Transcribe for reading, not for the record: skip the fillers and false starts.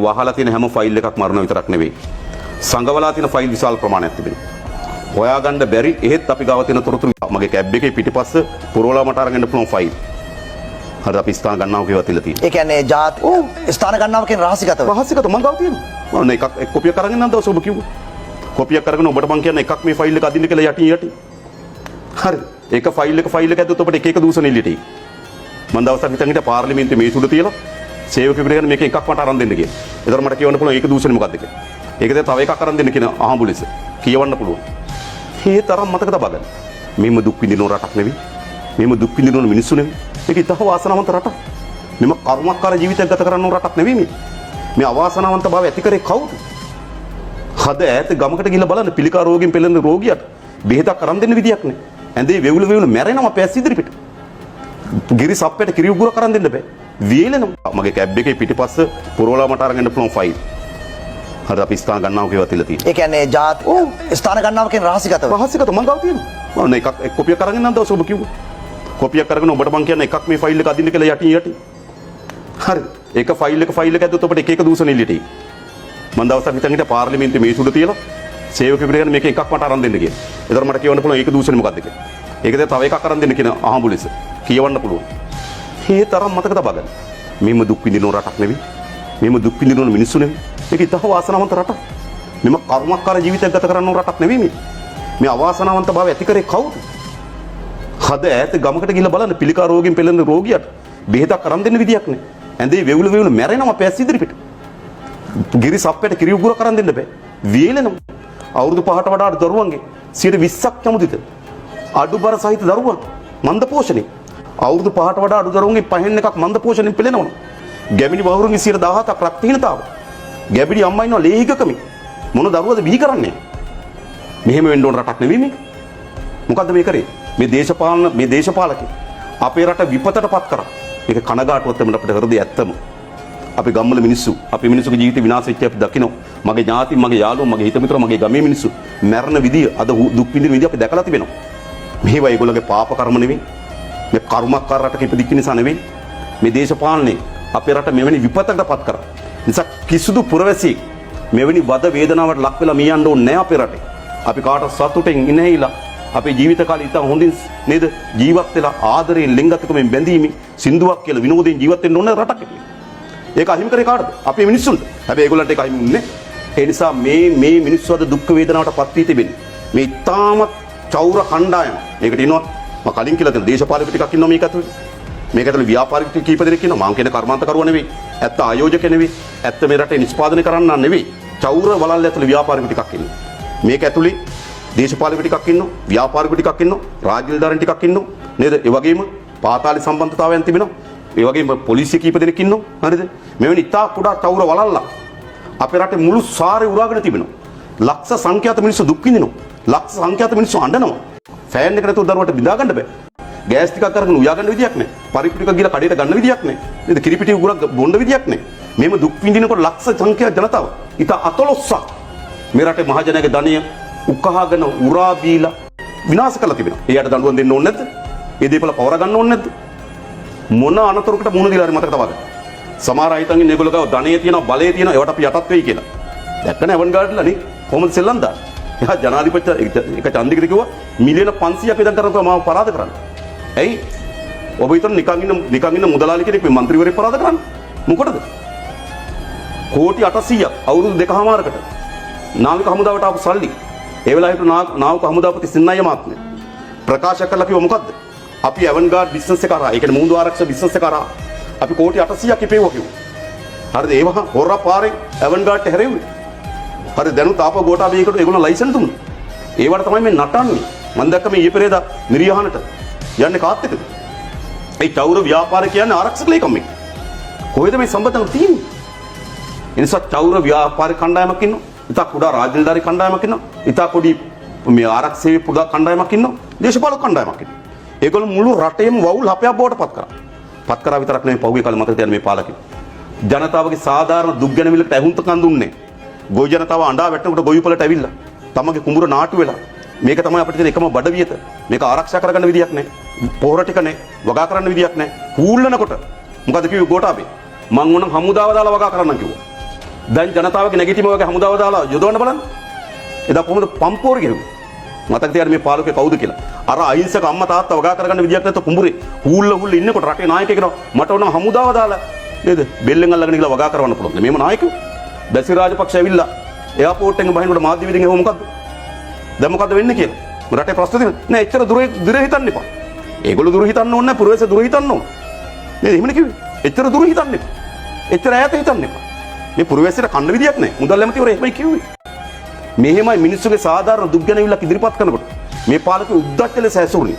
වහලා තියෙන හැම ෆයිල් එකක් මරණ විතරක් නෙවෙයි. සංගවලා තියෙන ෆයිල් විශාල ප්‍රමාණයක් තිබෙනවා. හොයාගන්න බැරි එහෙත් අපි ගාව තියෙන තොරතුරු මගේ කැබ් එකේ පිටිපස්ස පුරවලා මට අරගෙන පුළුවන් ෆයිල්. හරි අපි ස්ථාන ගණනාව කියවත් තියලා තියෙනවා. ඒ කියන්නේ ජාති ස්ථාන ගණනාව කියන රහසිගතව. රහසිගත මං ගාව තියෙනවා. මම එකක් කොපියක් අරගෙන නම් දවස් ඔබ කිව්වා. කොපියක් අරගෙන ඔබට මං කියන්නේ එකක් මේ ෆයිල් එක අදින්න කියලා යටින්. හරි. ඒක ෆයිල් එක ඇද්දොත් ඔබට එක එක දූෂණ එල්ලීට එයි. මං දවසක් හිටන් හිට පාර්ලිමේන්තුවේ මේ සුඩ තියලා සේවකයෙකුට කියන මේක එකක් මට අරන් දෙන්න කියලා. ඒතර මට කියවන්න පුළුවන් ඒක දූෂණ මොකක්ද කියලා. ඒකද තව එකක් අරන් දෙන්න කියන ආම්බුලන්ස් කියවන්න පුළුවන්. මේ තරම් මතක තබා ගන්න. මෙහෙම දුක් විඳින රටක් නෙවෙයි. මෙහෙම දුක් විඳින මිනිස්සු නෙවෙයි. මේක ඉතහ වාසනාවන්ත රටක්. මෙම කර්මකාර ජීවිතයක් ගත කරන්න රටක් නෙවෙයි මේ. මේ අවාසනාවන්ත බව ඇති කරේ කවුද? හද ඈත ගමකට ගිහිල්ලා බලන්න පිළිකා රෝගයෙන් පෙළෙන රෝගියට බෙහෙතක් අරන් දෙන්න විදියක් නැහැ. ඇඳේ වෙවුල මැරෙනවා පැස් ඉදිරිපිට. ගිරි සප්පයට කිරි උගුර කරන් දෙන්න බෑ. වේලෙනවා. මගේ කැබ් එකේ පිටිපස්ස පුරවලා මට අරගෙන පුළුවන් ෆයිල්. හරි අපි ස්ථාන ගණනාව කියවත් තියලා තියෙනවා. ඒ කියන්නේ ජාති ස්ථාන ගණනාව කියන රහසිගතව. රහසිගත මං ගාව තියෙනවා. මම එකක් කොපියක් අරගෙන නම් දවස් ඔබ කිව්වා. කොපියක් අරගෙන ඔබට මං කියන්නේ එකක් මේ ෆයිල් එක අදින්න කියලා යටින්. හරි. ඒක ෆයිල් එක ඇද්දොත් ඔබට එක එක දූෂණ එල්ලීට එයි. මං දවසක් හිටන් හිට පාර්ලිමේන්තුවේ මේ සුඩ තියලා සේවකයෙකුට කියන මේක එකක් මට අරන් දෙන්න කියලා. ඒතර මට කියවන්න පුළුවන් ඒක දූෂණ මොකක්ද කියලා. ඒකද තව එකක් අරන් දෙන්න කියන ආම්බුලන්ස් කියවන්න පුළුවන්. මේ තරම් මතක තබා ගන්න. මෙහෙම දුක් විඳින රටක් නෙවෙයි. මෙහෙම දුක් විඳින මිනිස්සු නෙවෙයි. මේක ඉතහ වාසනාවන්ත රටක්. මෙම කර්මකාර ජීවිතයක් ගත කරන්න රටක් නෙවෙයි මේ. මේ අවාසනාවන්ත බව ඇති කරේ කවුද? හද ඈත ගමකට ගිහිල්ලා බලන්න පිළිකා රෝගයෙන් පෙළෙන රෝගියට බෙහෙතක් අරන් දෙන්න විදියක් නැහැ. ඇඳේ වෙවුල මැරෙනවා පැස් ඉදිරිපිට. ගිරි සප්පයට කිරි උගුර කරන් දෙන්න බෑ. වේලෙනවා. අවුරුදු 5ට වඩා අඩු දරුවන්ගේ 20%ක් යමුදිත. අඩුබර සහිත දරුවන් මන්ද පෝෂණේ. අවුරුදු 5ට වඩා අඩු දරුවන්ගේ පහෙන් එකක් මන්ද පෝෂණයෙන් පෙළෙනවා. ගැමිණි වහුරුන්ගේ 17%ක් රක්තහීනතාව. ගැබිඩි අම්මා ඉන්නවා ලේහිකකමේ. මොන දරුවද බිහි කරන්නේ? මෙහෙම වෙන්න ඕන රටක් නෙවෙයි මේක. මොකද්ද මේ කරේ? මේ දේශපාලකේ අපේ රට විපතටපත් කරා. මේක කනගාටුවත් තමයි අපිට හෘදය ඇත්තම. අපි ගම්වල මිනිස්සු, අපි මිනිස්සුගේ ජීවිත විනාශ වෙච්ච අපි දකිනවා. මගේ ඥාති, මගේ යාළුවෝ, මගේ හිත මිතුරෝ, මගේ ගමේ මිනිස්සු මැරෙන විදිය, අද දුක් විඳින විදිය අපි දැකලා තිබෙනවා. මේවා ඒගොල්ලෝගේ පාප කර්ම නෙවෙයි. මේ කර්මකාර රටක ඉපදිච්ච නිසා නෙවෙයි. මේ දේශපාලනේ අපේ රට මෙවැනි විපතකටපත් කරා. නිසා කිසිදු පුරවැසියෙක් මෙවැනි වද වේදනාවට ලක් වෙලා මියන්න ඕනේ නැහැ අපේ රටේ. අපි කාට සතුටින් ඉනේයිලා අපේ ජීවිත කාලය ඉතින් හොඳින් නේද ජීවත් වෙලා ආදරයෙන් ලිංගිකකමෙන් බැඳීමේ සින්දුවක් කියලා විනෝදයෙන් ජීවත් වෙන්න ඕනේ රටක. ඒක අහිමි කරේ කාටද? අපේ මිනිස්සුන්ට. හැබැයි ඒගොල්ලන්ට ඒක අහිමි වුණේ. ඒ නිසා මේ මිනිස්සු අද දුක් වේදනාවටපත් වී තිබෙන්නේ. මේ ඊටාමත් චෞර කණ්ඩායම. මේකට ඉන්නවා මම කලින් කියලා දෙන දේශපාලක ටිකක් ඉන්නවා මේක ඇතුලේ. මේක ඇතුලේ ව්‍යාපාරික කීප දෙනෙක් ඉන්නවා. මම කියන කර්මාන්තකරුවා නෙවෙයි. ඇත්ත ආයෝජක නෙවෙයි. ඇත්ත මේ රටේ නිෂ්පාදනය කරන්න නෙවෙයි. චෞර වලල්ල ඇතුලේ ව්‍යාපාරික ටිකක් ඉන්නවා. මේක ඇතුලේ දේශපාලක ටිකක් ඉන්නවා. ව්‍යාපාරික ටිකක් ඉන්නවා. රාජ්‍ය නිලධාරීන් ටිකක් ඉන්නවා. නේද? ඒ වගේම පාතාලි සම්බන්ධතාවයන් තිබෙනවා. ඒ වගේම පොලිසිය කීප දෙනෙක් ඉන්නවා. හරිද? මෙවැනි ඉතා කුඩා චෞර වලල්ල අපේ රටේ මුළු සාරේ උරාගෙන තිබෙනවා. ලක්ෂ සංඛ්‍යාත මිනිස්සු දුක් විඳිනවා. ලක්ෂ සංඛ්‍යාත මිනිස්සු අඬනවා. ෆෑන් එක නැතුව දරුවට බිඳා ගන්න බෑ. ගෑස් ටිකක් අරගෙන උයා ගන්න විදියක් නැහැ. පරිප්පු ටිකක් ගිහලා කඩේට ගන්න විදියක් නැහැ. නේද? කිරිපිටි උගුරක් බොන්න විදියක් නැහැ. මේම දුක් විඳිනකොට ලක්ෂ සංඛ්‍යාත ජනතාව ඉතා අතලොස්සක් මේ රටේ මහජනයාගේ ධනය උකහාගෙන උරා බීලා විනාශ කරලා තිබෙනවා. එයාට දඬුවම් දෙන්න ඕනේ නැද්ද? ඒ දේපල පවර ගන්න ඕනේ නැද්ද? මොන අනතුරකට මුහුණ දීලා හරි මතක තබා ගන්න. සමහර අය හිතන්නේ මේගොල්ලෝ ගාව ධනෙ තියෙනවා, බලය තියෙනවා, ඒවට අපි යටත් වෙයි කියලා. දැක්කනේ අවන්් ගාඩ්ලා නේ කොහොමද සෙල්ලම් දාන්නේ? එහා ජනාධිපති එක ඡන්දිකද කිව්වා මිලියන 500ක් ඉදන් කරනවා මාව පරාද කරන්න. ඇයි? ඔබ හිතන නිකන් ඉන්න මුදලාලි කෙනෙක් මේ മന്ത്രിවරයෙක් පරාද කරන්න? මොකටද? කෝටි 800ක් අවුරුදු 2කමාරකට නාවික හමුදාවට ආපු සල්ලි. ඒ වෙලාවට නාවික හමුදාපති සින්නయ్య මහත්මයා ප්‍රකාශ කළා කිව්ව මොකද්ද? අපි අවන්ගාඩ් බිස්නස් එක කරා, ඒ කියන්නේ මුහුදු ආරක්ෂක බිස්නස් එක කරා අපි කෝටි 800ක් ඉපෙව්වා කිව්වා. හරිද? ඒවහ හොරා පාරෙන් අවන්ගාඩ්ට හැරෙව්වේ. හරි දැනුත් ආපහු ගෝඨාභයකට ඒගොල්ලෝ ලයිසන්ස් දුන්නා. ඒවට තමයි මේ නටන්නේ. මම දැක්ක මේ ඊයේ පෙරේදා නිරියහනට යන්නේ කාත් එක්කද? ඒ චෞර ව්‍යාපාර කියන්නේ ආරක්ෂක ලේකම් එක. කොහෙද මේ සම්බන්ධතාව තියෙන්නේ? ඒ නිසා චෞර ව්‍යාපාර කණ්ඩායමක් ඉන්නවා. ඉතා කුඩා රාජ්‍ය නිලධාරී කණ්ඩායමක් ඉන්නවා. ඉතා පොඩි මේ ආරක්ෂක සේවය පුදා කණ්ඩායමක් ඉන්නවා. දේශපාලක කණ්ඩායමක් ඉන්නවා. ඒගොල්ලෝ මුළු රටේම වවුල් හපයක් බවට පත් කරා. පත් කරා විතරක් නෙමෙයි පහුගිය කාලේ මතක තියන්න මේ පාලකයෝ. ජනතාවගේ සාධාරණ දුක් ගැනවිලට ඇහුම්කන් දුන්නේ. ගොවි ජනතාව අඬා වැටෙනකොට ගොවිපලට ඇවිල්ලා තමගේ කුඹුර නාටු වෙලා මේක තමයි අපිට තියෙන එකම බඩ වියත. මේක ආරක්ෂා කරගන්න විදියක් නැහැ. පොහොර ටික නැහැ. වගා කරන්න විදියක් නැහැ. හූල්ලනකොට මොකද කිව්වේ ගෝඨාභය? මං ඕනම් හමුදාව දාලා වගා කරන්න කිව්වා. දැන් ජනතාවගේ නැගිටිම වගේ හමුදාව දාලා යොදවන්න බලන්න. එදා කොහොමද පම්පෝර ගෙරුවේ? මතක තියාගන්න මේ පාලකේ කවුද කියලා. අර අහිංසක අම්මා තාත්තා වගා කරගන්න විදියක් නැත්නම් කුඹුරේ හූල්ල ඉන්නකොට රටේ නායකයෙක් කෙනා මට ඕන හමුදාව දාලා නේද? බෙල්ලෙන් අල්ලගෙන ගිහලා වගා කරවන්න පුළුවන්. මේම නායකයෝ. බැසි රාජපක්ෂ ඇවිල්ලා එයාපෝට් එකෙන් බහිනකොට මාධ්‍ය විදිහෙන් එහෙම මොකද්ද? දැන් මොකද්ද වෙන්නේ කියලා. රටේ ප්‍රශ්න තියෙන නෑ එච්චර දුර හිතන්න එපා. ඒගොල්ලෝ දුර හිතන්න ඕනේ නෑ පුරවැස දුර හිතන්න ඕන. නේද? එහෙමනේ කිව්වේ. එච්චර දුර හිතන්න එපා. එච්චර ඈත හිතන්න එපා. මේ පුරවැසට කන්න විදියක් නෑ. මුදල් ඇමතිවරු එහෙමයි කිව්වේ. මෙහෙමයි මිනිස්සුගේ සාධාරණ දුක් ගැන ඉවිලක් ඉදිරිපත් කරනකොට මේ පාලක උද්දච්ච ලෙස ඇසුරුනේ.